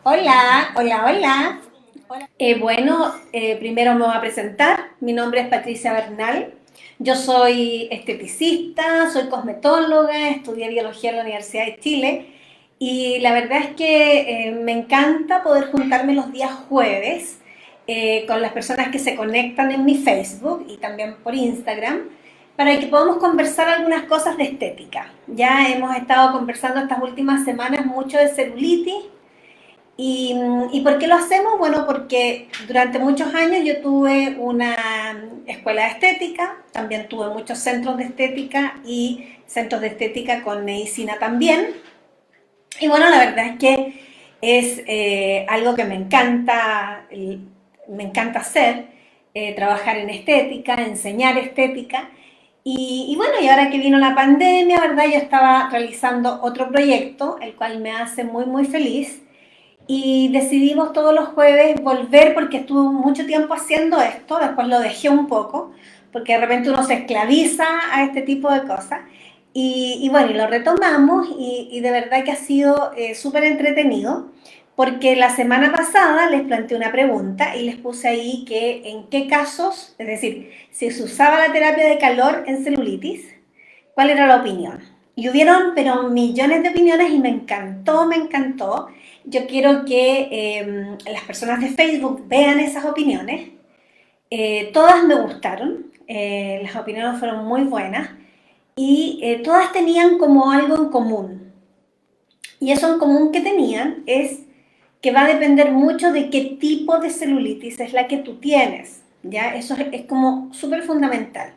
Hola, hola, hola. Primero me voy a presentar. Mi nombre es Patricia Bernal. Yo soy esteticista, soy cosmetóloga, estudié biología en la Universidad de Chile y la verdad es que me encanta poder juntarme los días jueves con las personas que se conectan en mi Facebook y también por Instagram para que podamos conversar algunas cosas de estética. Ya hemos estado conversando estas últimas semanas mucho de celulitis. ¿Y por qué lo hacemos? Bueno, porque durante muchos años yo tuve una escuela de estética, también tuve muchos centros de estética y centros de estética con medicina también. Y bueno, la verdad es que es algo que me encanta hacer, trabajar en estética, enseñar estética. Y bueno, y ahora que vino la pandemia, ¿verdad? Yo estaba realizando otro proyecto, el cual me hace muy, muy feliz y decidimos todos los jueves volver porque estuve mucho tiempo haciendo esto, después lo dejé un poco, porque de repente uno se esclaviza a este tipo de cosas. Y bueno, y lo retomamos y de verdad que ha sido súper entretenido, porque la semana pasada les planteé una pregunta y les puse ahí que en qué casos, es decir, si se usaba la terapia de calor en celulitis, ¿cuál era la opinión? Y hubieron, pero millones de opiniones y me encantó, me encantó. Yo quiero que las personas de Facebook vean esas opiniones. Todas me gustaron, las opiniones fueron muy buenas y todas tenían como algo en común. Y eso en común que tenían es que va a depender mucho de qué tipo de celulitis es la que tú tienes. ¿Ya? Eso es como súper fundamental.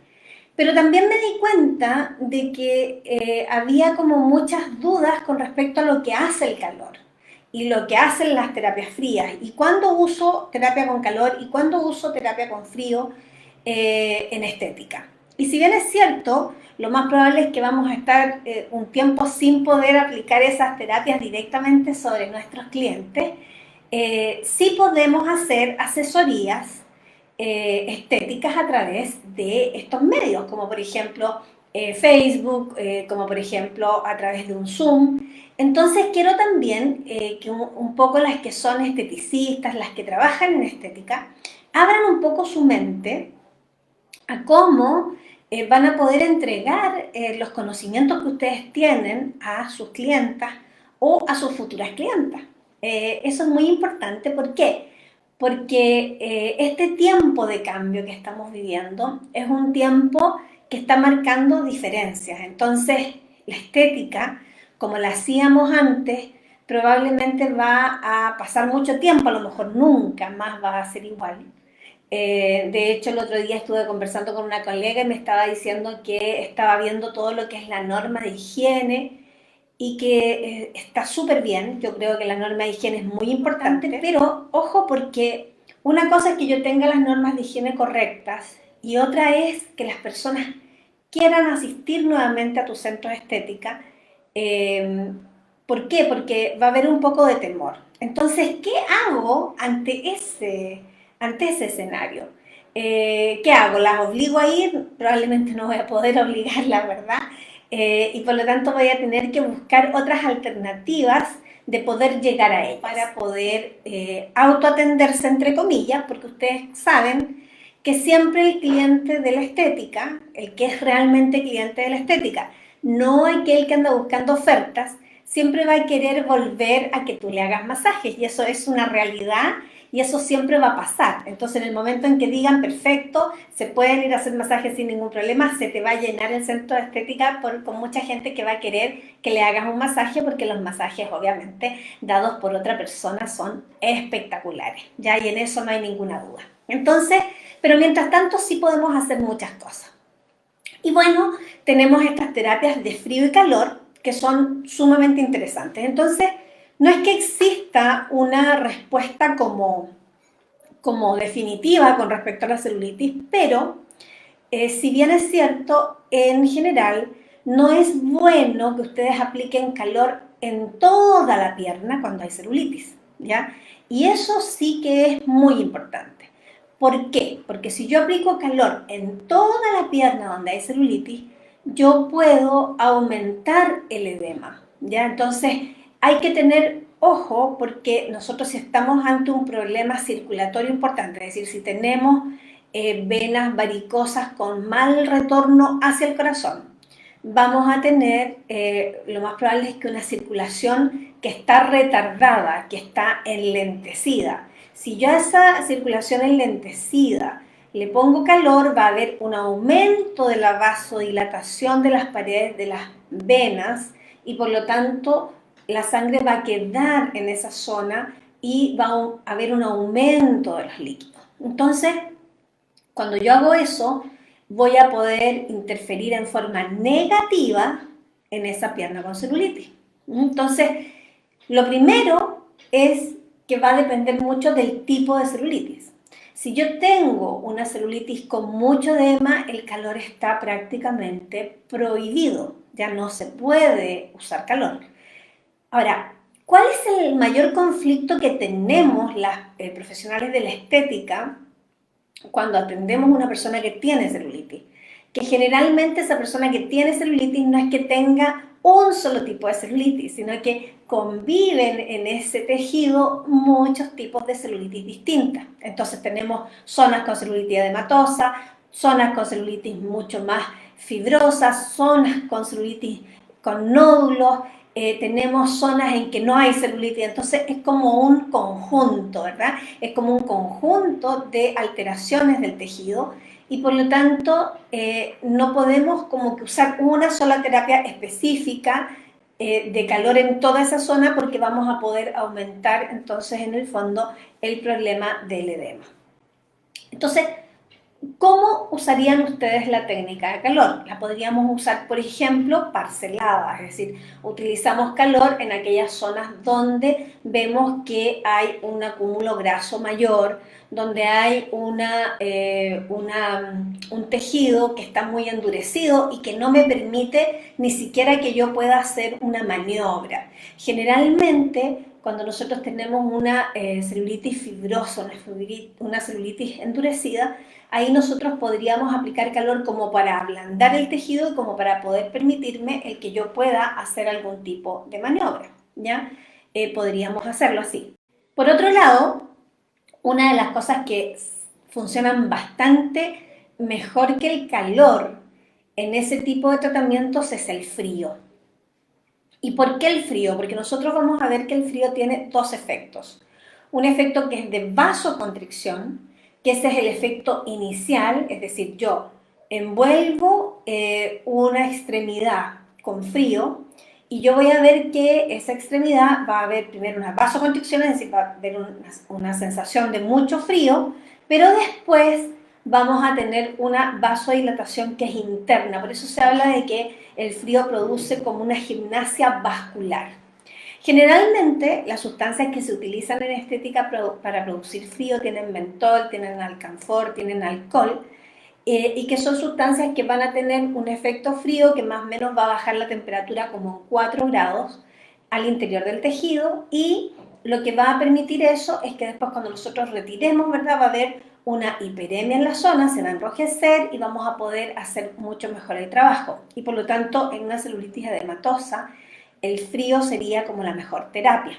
Pero también me di cuenta de que había como muchas dudas con respecto a lo que hace el calor y lo que hacen las terapias frías y cuándo uso terapia con calor y cuándo uso terapia con frío en estética. Y si bien es cierto, lo más probable es que vamos a estar un tiempo sin poder aplicar esas terapias directamente sobre nuestros clientes, sí podemos hacer asesorías estéticas a través de estos medios, como por ejemplo Facebook, como por ejemplo a través de un Zoom. Entonces quiero también que un poco las que son esteticistas, las que trabajan en estética, abran un poco su mente a cómo van a poder entregar los conocimientos que ustedes tienen a sus clientas o a sus futuras clientas. Eso es muy importante. ¿Por qué? Porque este tiempo de cambio que estamos viviendo es un tiempo que está marcando diferencias. Entonces, la estética, como la hacíamos antes, probablemente va a pasar mucho tiempo, a lo mejor nunca más va a ser igual. De hecho, el otro día estuve conversando con una colega y me estaba diciendo que estaba viendo todo lo que es la norma de higiene y que está súper bien. Yo creo que la norma de higiene es muy importante, pero ojo porque una cosa es que yo tenga las normas de higiene correctas y otra es que las personas quieran asistir nuevamente a tu centro de estética. Eh, ¿Por qué? Porque va a haber un poco de temor. Entonces, ¿qué hago ante ese escenario? ¿Qué hago? ¿Las obligo a ir? Probablemente no voy a poder obligarlas, ¿verdad? Y por lo tanto voy a tener que buscar otras alternativas de poder llegar a ellas para poder autoatenderse, entre comillas, porque ustedes saben que siempre el cliente de la estética, el que es realmente cliente de la estética, no aquel que anda buscando ofertas, siempre va a querer volver a que tú le hagas masajes y eso es una realidad y eso siempre va a pasar. Entonces, en el momento en que digan, perfecto, se pueden ir a hacer masajes sin ningún problema, se te va a llenar el centro de estética con mucha gente que va a querer que le hagas un masaje porque los masajes, obviamente, dados por otra persona son espectaculares, ¿ya? Y en eso no hay ninguna duda. Entonces, pero mientras tanto sí podemos hacer muchas cosas. Y bueno, tenemos estas terapias de frío y calor que son sumamente interesantes. Entonces, no es que exista una respuesta como definitiva con respecto a la celulitis, pero si bien es cierto, en general no es bueno que ustedes apliquen calor en toda la pierna cuando hay celulitis, ¿ya? Y eso sí que es muy importante. ¿Por qué? Porque si yo aplico calor en toda la pierna donde hay celulitis, yo puedo aumentar el edema, ¿ya? Entonces hay que tener ojo, porque nosotros estamos ante un problema circulatorio importante, es decir, si tenemos venas varicosas con mal retorno hacia el corazón, vamos a tener, lo más probable es que una circulación que está retardada, que está enlentecida. Si yo a esa circulación enlentecida le pongo calor, va a haber un aumento de la vasodilatación de las paredes de las venas y por lo tanto la sangre va a quedar en esa zona y va a haber un aumento de los líquidos. Entonces, cuando yo hago eso, voy a poder interferir en forma negativa en esa pierna con celulitis. Entonces, lo primero es que va a depender mucho del tipo de celulitis. Si yo tengo una celulitis con mucho edema, el calor está prácticamente prohibido, ya no se puede usar calor. Ahora, ¿cuál es el mayor conflicto que tenemos las profesionales de la estética cuando atendemos a una persona que tiene celulitis? Que generalmente esa persona que tiene celulitis no es que tenga un solo tipo de celulitis, sino que conviven en ese tejido muchos tipos de celulitis distintas. Entonces tenemos zonas con celulitis edematosa, zonas con celulitis mucho más fibrosas, zonas con celulitis con nódulos, tenemos zonas en que no hay celulitis, entonces es como un conjunto, ¿verdad? Es como un conjunto de alteraciones del tejido y por lo tanto no podemos como que usar una sola terapia específica de calor en toda esa zona porque vamos a poder aumentar entonces en el fondo el problema del edema. Entonces, ¿cómo usarían ustedes la técnica de calor? La podríamos usar, por ejemplo, parcelada, es decir, utilizamos calor en aquellas zonas donde vemos que hay un acúmulo graso mayor, donde hay un tejido que está muy endurecido y que no me permite ni siquiera que yo pueda hacer una maniobra. Generalmente, cuando nosotros tenemos una celulitis fibrosa, una celulitis endurecida, ahí nosotros podríamos aplicar calor como para ablandar el tejido y como para poder permitirme el que yo pueda hacer algún tipo de maniobra, ¿ya? Podríamos hacerlo así. Por otro lado, una de las cosas que funcionan bastante mejor que el calor en ese tipo de tratamientos es el frío. ¿Y por qué el frío? Porque nosotros vamos a ver que el frío tiene dos efectos. Un efecto que es de vasoconstricción, que ese es el efecto inicial, es decir, yo envuelvo una extremidad con frío y yo voy a ver que esa extremidad va a haber primero una vasoconstricción, es decir, va a haber una sensación de mucho frío, pero después vamos a tener una vasodilatación que es interna. Por eso se habla de que el frío produce como una gimnasia vascular. Generalmente las sustancias que se utilizan en estética para producir frío tienen mentol, tienen alcanfor, tienen alcohol y que son sustancias que van a tener un efecto frío que más o menos va a bajar la temperatura como en 4 grados al interior del tejido y lo que va a permitir eso es que después cuando nosotros retiremos, ¿verdad? Va a haber una hiperemia en la zona, se va a enrojecer y vamos a poder hacer mucho mejor el trabajo. Y por lo tanto, en una celulitis edematosa, el frío sería como la mejor terapia.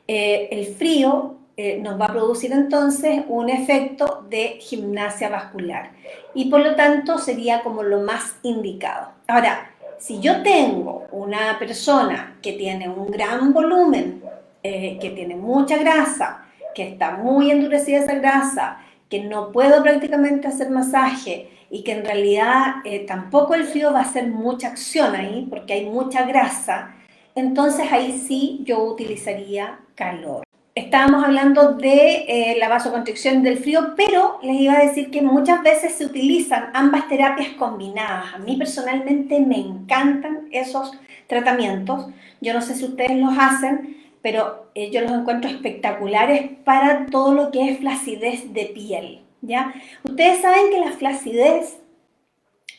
El frío nos va a producir entonces un efecto de gimnasia vascular y por lo tanto sería como lo más indicado. Ahora, si yo tengo una persona que tiene un gran volumen, que tiene mucha grasa, que está muy endurecida esa grasa, que no puedo prácticamente hacer masaje y que en realidad tampoco el frío va a hacer mucha acción ahí porque hay mucha grasa, entonces ahí sí yo utilizaría calor. Estábamos hablando de la vasoconstricción del frío, pero les iba a decir que muchas veces se utilizan ambas terapias combinadas. A mí personalmente me encantan esos tratamientos. Yo no sé si ustedes los hacen, pero yo los encuentro espectaculares para todo lo que es flacidez de piel, ¿ya? Ustedes saben que la flacidez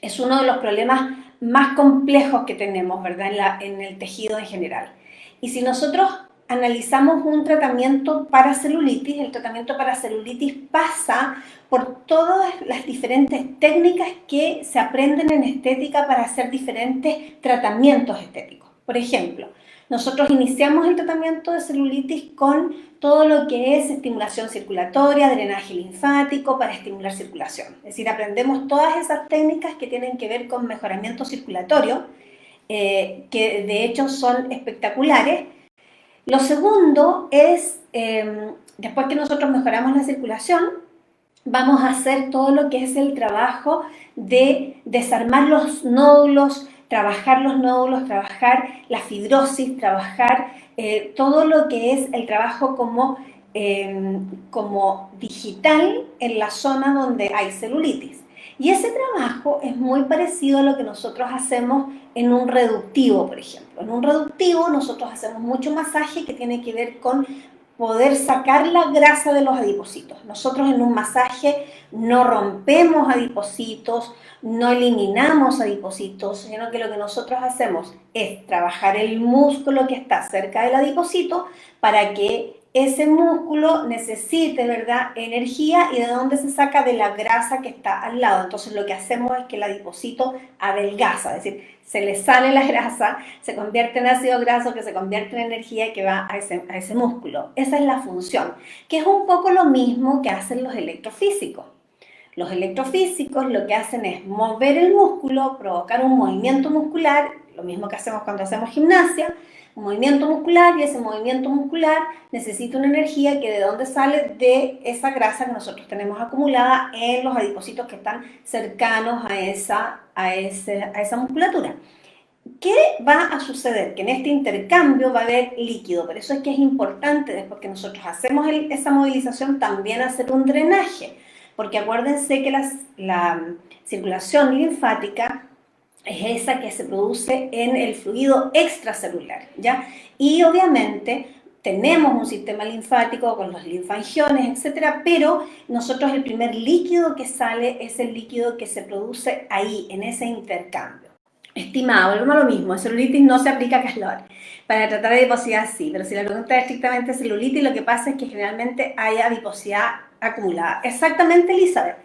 es uno de los problemas más complejos que tenemos, ¿verdad? En el tejido en general. Y si nosotros analizamos un tratamiento para celulitis, el tratamiento para celulitis pasa por todas las diferentes técnicas que se aprenden en estética para hacer diferentes tratamientos estéticos. Por ejemplo, Nosotros iniciamos el tratamiento de celulitis con todo lo que es estimulación circulatoria, drenaje linfático para estimular circulación. Es decir, aprendemos todas esas técnicas que tienen que ver con mejoramiento circulatorio, que de hecho son espectaculares. Lo segundo es, después que nosotros mejoramos la circulación, vamos a hacer todo lo que es el trabajo de desarmar los nódulos, trabajar la fibrosis, trabajar todo lo que es el trabajo como digital en la zona donde hay celulitis. Y ese trabajo es muy parecido a lo que nosotros hacemos en un reductivo, por ejemplo. En un reductivo nosotros hacemos mucho masaje que tiene que ver con poder sacar la grasa de los adipocitos. Nosotros en un masaje no rompemos adipocitos, no eliminamos adipocitos, sino que lo que nosotros hacemos es trabajar el músculo que está cerca del adipocito para que ese músculo necesite, ¿verdad?, energía. ¿Y de dónde se saca? De la grasa que está al lado. Entonces lo que hacemos es que el adipocito adelgaza, es decir, se le sale la grasa, se convierte en ácido graso, que se convierte en energía que va a ese músculo. Esa es la función, que es un poco lo mismo que hacen los electrofísicos. Los electrofísicos lo que hacen es mover el músculo, provocar un movimiento muscular, lo mismo que hacemos cuando hacemos gimnasia, un movimiento muscular, y ese movimiento muscular necesita una energía que de dónde sale de esa grasa que nosotros tenemos acumulada en los adipocitos que están cercanos a esa musculatura. ¿Qué va a suceder? Que en este intercambio va a haber líquido, por eso es que es importante, después que nosotros hacemos esa movilización, también hacer un drenaje, porque acuérdense que la circulación linfática es esa que se produce en el fluido extracelular, ¿ya? Y obviamente tenemos un sistema linfático con los linfangiones, etcétera, pero nosotros el primer líquido que sale es el líquido que se produce ahí, en ese intercambio. Estimado, volvemos a lo mismo, celulitis no se aplica calor. Para tratar adiposidad sí, pero si la pregunta es estrictamente celulitis, lo que pasa es que generalmente hay adiposidad acumulada. Exactamente, Elizabeth.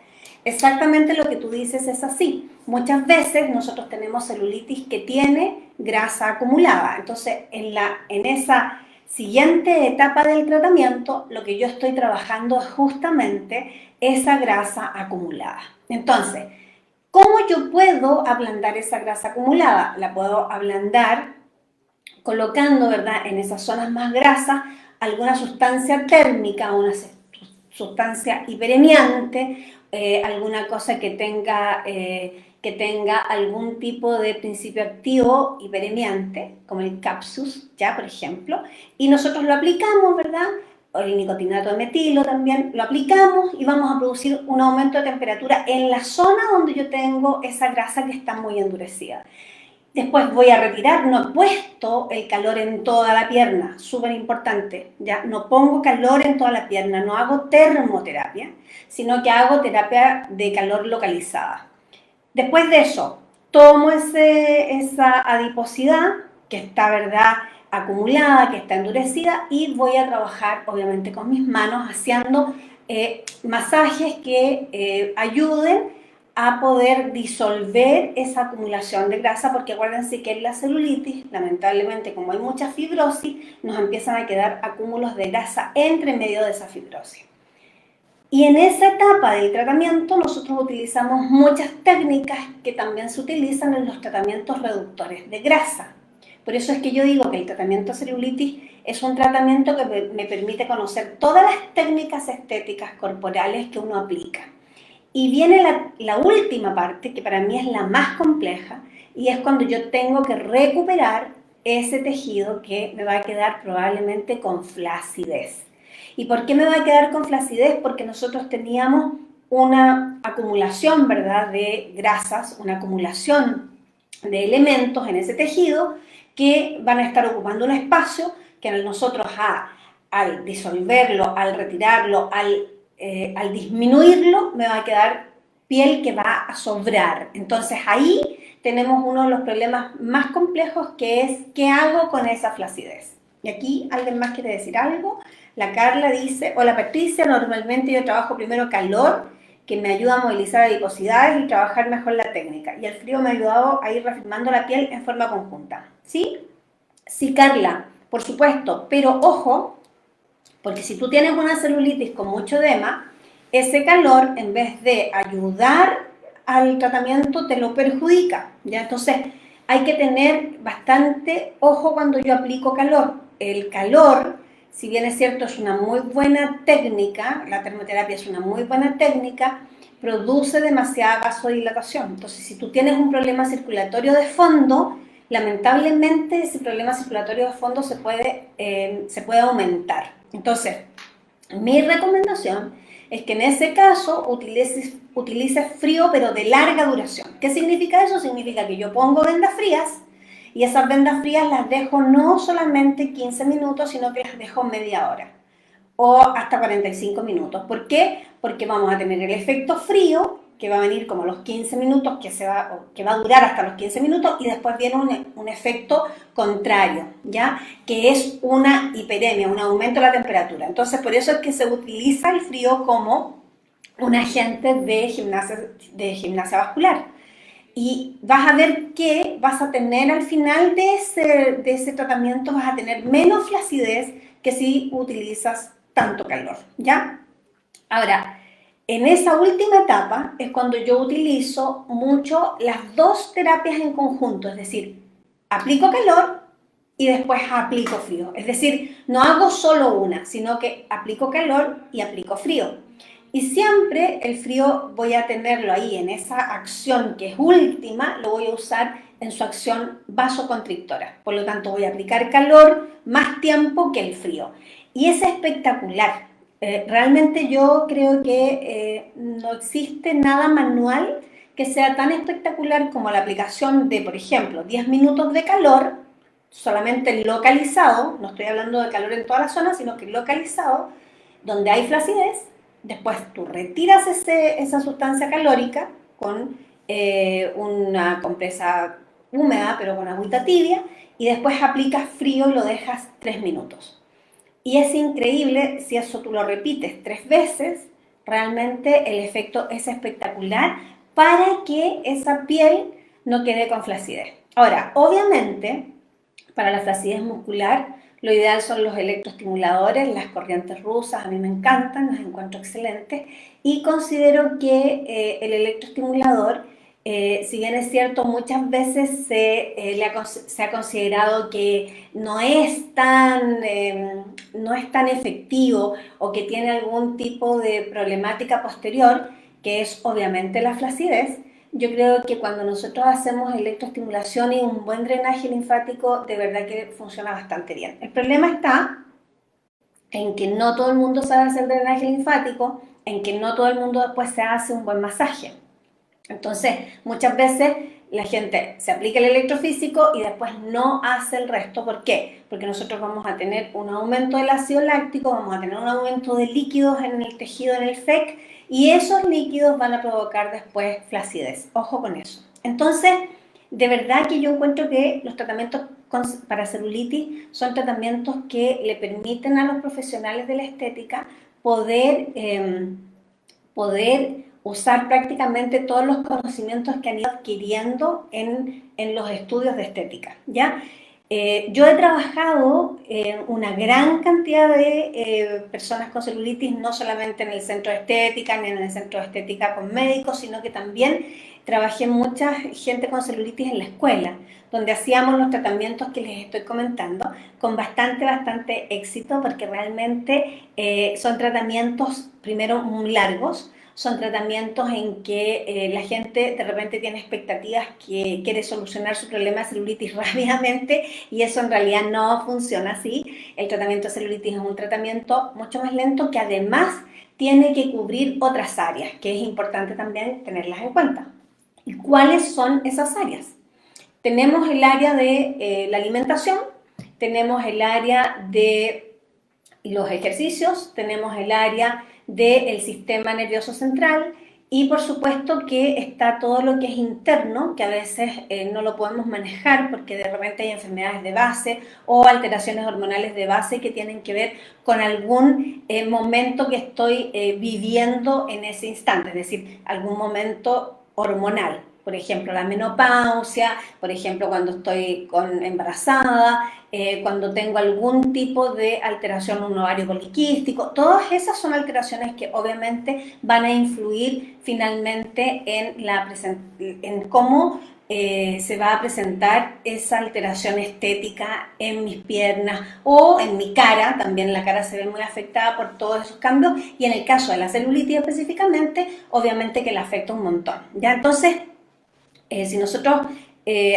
Exactamente lo que tú dices es así. Muchas veces nosotros tenemos celulitis que tiene grasa acumulada. Entonces, en esa siguiente etapa del tratamiento, lo que yo estoy trabajando es justamente esa grasa acumulada. Entonces, ¿cómo yo puedo ablandar esa grasa acumulada? La puedo ablandar colocando, ¿verdad?, en esas zonas más grasas alguna sustancia térmica, una sustancia hiperemiante, alguna cosa que tenga algún tipo de principio activo hiperemiante, como el Capsus, ya, por ejemplo, y nosotros lo aplicamos, ¿verdad? O el nicotinato de metilo también, lo aplicamos y vamos a producir un aumento de temperatura en la zona donde yo tengo esa grasa que está muy endurecida. Después voy a retirar, no he puesto el calor en toda la pierna, súper importante, ¿ya? No pongo calor en toda la pierna, no hago termoterapia, sino que hago terapia de calor localizada. Después de eso, tomo esa adiposidad que está, ¿verdad?, acumulada, que está endurecida, y voy a trabajar, obviamente, con mis manos, haciendo masajes que ayuden a poder disolver esa acumulación de grasa, porque acuérdense que en la celulitis, lamentablemente, como hay mucha fibrosis, nos empiezan a quedar acúmulos de grasa entre medio de esa fibrosis. Y en esa etapa del tratamiento nosotros utilizamos muchas técnicas que también se utilizan en los tratamientos reductores de grasa. Por eso es que yo digo que el tratamiento de celulitis es un tratamiento que me permite conocer todas las técnicas estéticas corporales que uno aplica. Y viene la última parte, que para mí es la más compleja, y es cuando yo tengo que recuperar ese tejido que me va a quedar probablemente con flacidez. ¿Y por qué me va a quedar con flacidez? Porque nosotros teníamos una acumulación, ¿verdad?, de grasas, una acumulación de elementos en ese tejido que van a estar ocupando un espacio que nosotros al disolverlo, al retirarlo, al disminuirlo, me va a quedar piel que va a sobrar. Entonces ahí tenemos uno de los problemas más complejos, que es ¿qué hago con esa flacidez? Y aquí alguien más quiere decir algo. La Carla dice: hola Patricia, normalmente yo trabajo primero calor, que me ayuda a movilizar adiposidades y trabajar mejor la técnica. Y el frío me ha ayudado a ir reafirmando la piel en forma conjunta. ¿Sí? Sí, Carla, por supuesto, pero ojo, porque si tú tienes una celulitis con mucho edema, ese calor, en vez de ayudar al tratamiento, te lo perjudica, ¿ya? Entonces, hay que tener bastante ojo cuando yo aplico calor. El calor, si bien es cierto, es una muy buena técnica, la termoterapia es una muy buena técnica, produce demasiada vasodilatación. Entonces, si tú tienes un problema circulatorio de fondo, lamentablemente ese problema circulatorio de fondo se puede aumentar. Entonces, mi recomendación es que en ese caso utilices frío pero de larga duración. ¿Qué significa eso? Significa que yo pongo vendas frías y esas vendas frías las dejo no solamente 15 minutos, sino que las dejo media hora o hasta 45 minutos. ¿Por qué? Porque vamos a tener el efecto frío, que va a venir como a los 15 minutos, que va a durar hasta los 15 minutos, y después viene un efecto contrario, ¿ya? Que es una hiperemia, un aumento de la temperatura. Entonces, por eso es que se utiliza el frío como un agente de gimnasia vascular. Y vas a ver que vas a tener al final de ese tratamiento, vas a tener menos flacidez que si utilizas tanto calor, ¿ya? Ahora, en esa última etapa es cuando yo utilizo mucho las dos terapias en conjunto, es decir, aplico calor y después aplico frío. Es decir, no hago solo una, sino que aplico calor y aplico frío. Y siempre el frío voy a tenerlo ahí en esa acción que es última, lo voy a usar en su acción vasoconstrictora. Por lo tanto, voy a aplicar calor más tiempo que el frío. Y es espectacular. Realmente yo creo que no existe nada manual que sea tan espectacular como la aplicación de, por ejemplo, 10 minutos de calor, solamente localizado, no estoy hablando de calor en toda la zona, sino que localizado, donde hay flacidez. Después tú retiras esa sustancia calórica con una compresa húmeda, pero con agüita tibia, y después aplicas frío y lo dejas 3 minutos. Y es increíble, si eso tú lo repites 3 veces, realmente el efecto es espectacular para que esa piel no quede con flacidez. Ahora, obviamente, para la flacidez muscular, lo ideal son los electroestimuladores, las corrientes rusas, a mí me encantan, las encuentro excelentes, y considero que el electroestimulador, si bien es cierto, muchas veces se ha considerado que no es tan efectivo o que tiene algún tipo de problemática posterior, que es obviamente la flacidez. Yo creo que cuando nosotros hacemos electroestimulación y un buen drenaje linfático, de verdad que funciona bastante bien. El problema está en que no todo el mundo sabe hacer drenaje linfático, en que no todo el mundo después se hace un buen masaje. Entonces, muchas veces la gente se aplica el electrofísico y después no hace el resto. ¿Por qué? Porque nosotros vamos a tener un aumento del ácido láctico, vamos a tener un aumento de líquidos en el tejido, en el FEC, y esos líquidos van a provocar después flacidez. Ojo con eso. Entonces, de verdad que yo encuentro que los tratamientos para celulitis son tratamientos que le permiten a los profesionales de la estética poder usar prácticamente todos los conocimientos que han ido adquiriendo en los estudios de estética, ¿ya? Yo he trabajado en una gran cantidad de personas con celulitis, no solamente en el centro de estética, ni en el centro de estética con médicos, sino que también trabajé mucha gente con celulitis en la escuela, donde hacíamos los tratamientos que les estoy comentando con bastante éxito, porque realmente son tratamientos, primero, muy largos. Son tratamientos en que la gente de repente tiene expectativas, que quiere solucionar su problema de celulitis rápidamente, y eso en realidad no funciona así. El tratamiento de celulitis es un tratamiento mucho más lento, que además tiene que cubrir otras áreas, que es importante también tenerlas en cuenta. ¿Y cuáles son esas áreas? Tenemos el área de la alimentación, tenemos el área de los ejercicios, tenemos el área del sistema nervioso central, y por supuesto que está todo lo que es interno, que a veces no lo podemos manejar porque de repente hay enfermedades de base o alteraciones hormonales de base que tienen que ver con algún momento que estoy viviendo en ese instante, es decir, algún momento hormonal. por ejemplo, la menopausia, por ejemplo, cuando estoy embarazada, cuando tengo algún tipo de alteración en un ovario poliquístico. Todas esas son alteraciones que obviamente van a influir finalmente en cómo se va a presentar esa alteración estética en mis piernas o en mi cara. También la cara se ve muy afectada por todos esos cambios, y en el caso de la celulitis específicamente, obviamente que la afecta un montón, ¿ya? Entonces, si nosotros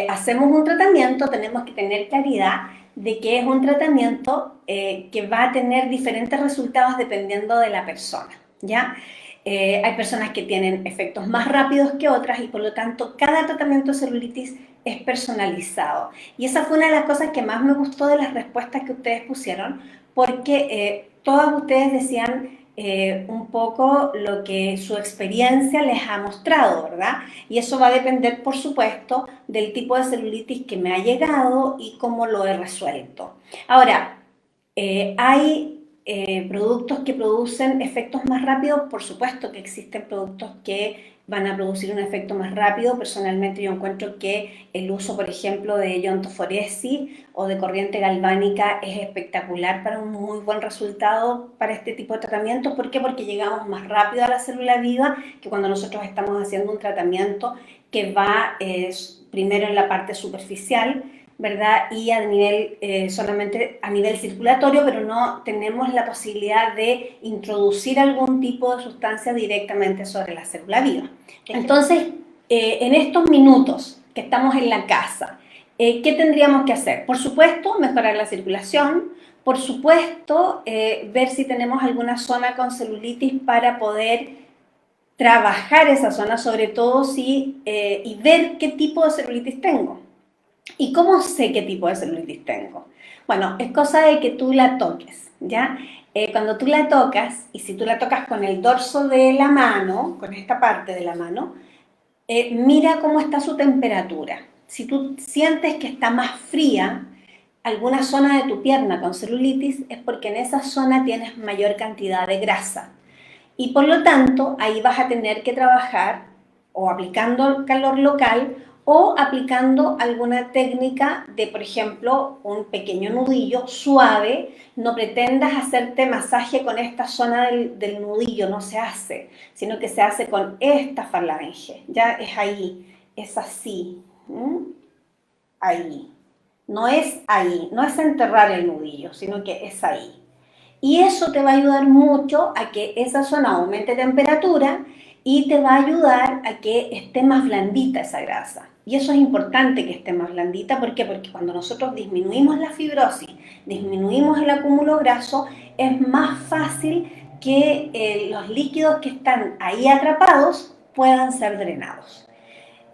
hacemos un tratamiento, tenemos que tener claridad de que es un tratamiento que va a tener diferentes resultados dependiendo de la persona, ¿ya? Hay personas que tienen efectos más rápidos que otras, y por lo tanto cada tratamiento de celulitis es personalizado. Y esa fue una de las cosas que más me gustó de las respuestas que ustedes pusieron, porque todas ustedes decían un poco lo que su experiencia les ha mostrado, ¿verdad? Y eso va a depender, por supuesto, del tipo de celulitis que me ha llegado y cómo lo he resuelto. Ahora, hay productos que producen efectos más rápidos. Por supuesto que existen productos que van a producir un efecto más rápido. Personalmente yo encuentro que el uso, por ejemplo, de iontoforesis o de corriente galvánica es espectacular para un muy buen resultado para este tipo de tratamientos. ¿Por qué? Porque llegamos más rápido a la célula viva que cuando nosotros estamos haciendo un tratamiento que va primero en la parte superficial, ¿verdad? Y a nivel, solamente a nivel circulatorio, pero no tenemos la posibilidad de introducir algún tipo de sustancia directamente sobre la célula viva. Entonces, en estos minutos que estamos en la casa, ¿qué tendríamos que hacer? Por supuesto, mejorar la circulación. Por supuesto, ver si tenemos alguna zona con celulitis para poder trabajar esa zona, sobre todo si, y ver qué tipo de celulitis tengo. ¿Y cómo sé qué tipo de celulitis tengo? Bueno, es cosa de que tú la toques, ¿ya? Cuando tú la tocas, y si tú la tocas con el dorso de la mano, con esta parte de la mano, mira cómo está su temperatura. Si tú sientes que está más fría alguna zona de tu pierna con celulitis, es porque en esa zona tienes mayor cantidad de grasa. Y por lo tanto, ahí vas a tener que trabajar o aplicando calor local o aplicando alguna técnica de, por ejemplo, un pequeño nudillo suave. No pretendas hacerte masaje con esta zona del nudillo, no se hace, sino que se hace con esta falange. Ya es ahí, es así, ahí. No es ahí, no es enterrar el nudillo, sino que es ahí. Y eso te va a ayudar mucho a que esa zona aumente temperatura y te va a ayudar a que esté más blandita esa grasa. Y eso es importante, que esté más blandita. ¿Por qué? Porque cuando nosotros disminuimos la fibrosis, disminuimos el acúmulo graso, es más fácil que los líquidos que están ahí atrapados puedan ser drenados.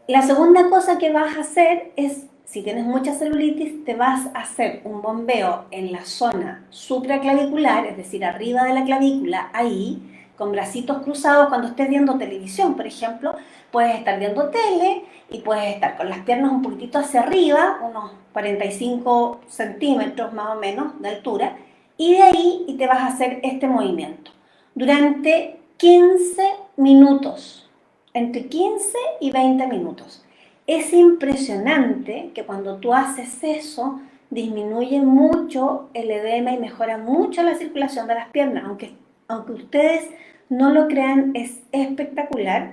La segunda cosa que vas a hacer es, si tienes mucha celulitis, te vas a hacer un bombeo en la zona supraclavicular, es decir, arriba de la clavícula, ahí, con bracitos cruzados. Cuando estés viendo televisión, por ejemplo, puedes estar viendo tele y puedes estar con las piernas un poquitito hacia arriba, unos 45 centímetros más o menos de altura, y de ahí te vas a hacer este movimiento durante 15 minutos. Entre 15 y 20 minutos. Es impresionante que cuando tú haces eso, disminuye mucho el edema y mejora mucho la circulación de las piernas. Aunque ustedes no lo crean, es espectacular.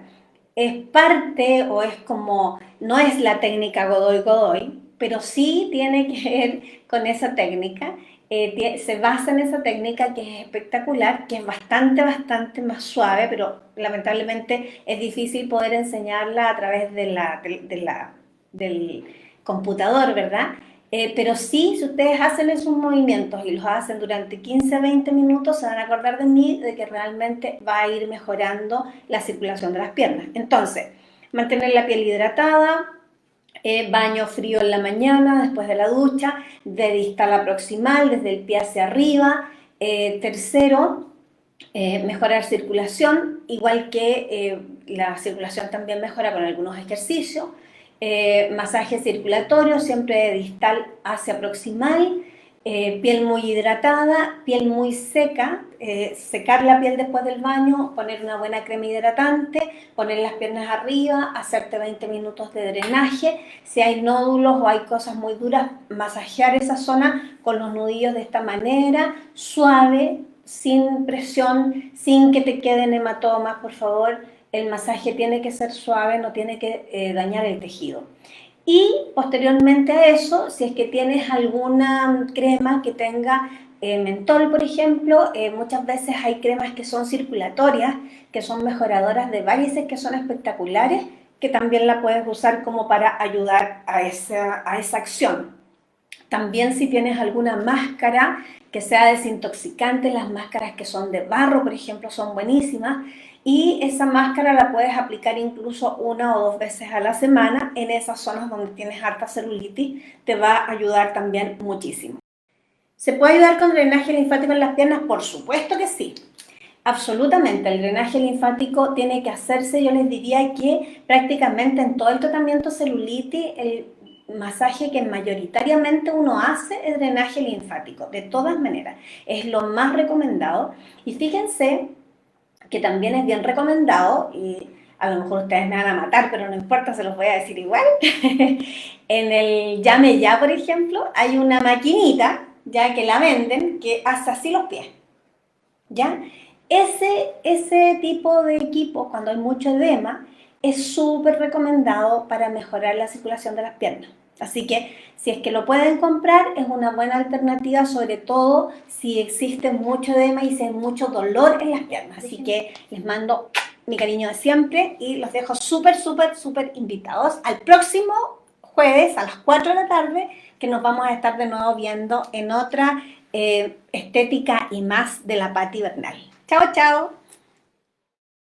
Es parte, o es como, no es la técnica Godoy, pero sí tiene que ver con esa técnica. Se basa en esa técnica, que es espectacular, que es bastante más suave, pero lamentablemente es difícil poder enseñarla a través del computador, ¿verdad? Pero sí, si ustedes hacen esos movimientos y los hacen durante 15-20 minutos, se van a acordar de mí, de que realmente va a ir mejorando la circulación de las piernas. Entonces, mantener la piel hidratada, baño frío en la mañana después de la ducha, de distal a proximal, desde el pie hacia arriba. Tercero, mejorar circulación, igual que la circulación también mejora con algunos ejercicios. Masaje circulatorio, siempre de distal hacia proximal. piel muy hidratada, piel muy seca, secar la piel después del baño, poner una buena crema hidratante, poner las piernas arriba, hacerte 20 minutos de drenaje. Si hay nódulos o hay cosas muy duras, masajear esa zona con los nudillos de esta manera, suave, sin presión, sin que te queden hematomas, por favor. El masaje tiene que ser suave, no tiene que dañar el tejido. Y posteriormente a eso, si es que tienes alguna crema que tenga mentol, por ejemplo, muchas veces hay cremas que son circulatorias, que son mejoradoras de varices, que son espectaculares, que también la puedes usar como para ayudar a esa acción. También si tienes alguna máscara que sea desintoxicante, las máscaras que son de barro, por ejemplo, son buenísimas. Y esa máscara la puedes aplicar incluso 1 o 2 veces a la semana en esas zonas donde tienes harta celulitis, te va a ayudar también muchísimo. ¿Se puede ayudar con drenaje linfático en las piernas? Por supuesto que sí. Absolutamente, el drenaje linfático tiene que hacerse, yo les diría que prácticamente en todo el tratamiento celulitis, el masaje que mayoritariamente uno hace es drenaje linfático, de todas maneras, es lo más recomendado. Y fíjense que también es bien recomendado, y a lo mejor ustedes me van a matar, pero no importa, se los voy a decir igual. En el Llame Ya, por ejemplo, hay una maquinita, ya que la venden, que hace así los pies, ¿ya? Ese tipo de equipo, cuando hay mucho edema, es súper recomendado para mejorar la circulación de las piernas. Así que si es que lo pueden comprar, es una buena alternativa, sobre todo si existe mucho edema y si hay mucho dolor en las piernas. Así que les mando mi cariño de siempre y los dejo súper, súper, súper invitados al próximo jueves a las 4 de la tarde, que nos vamos a estar de nuevo viendo en otra estética y más de la Patti Bernal. Chao, chao.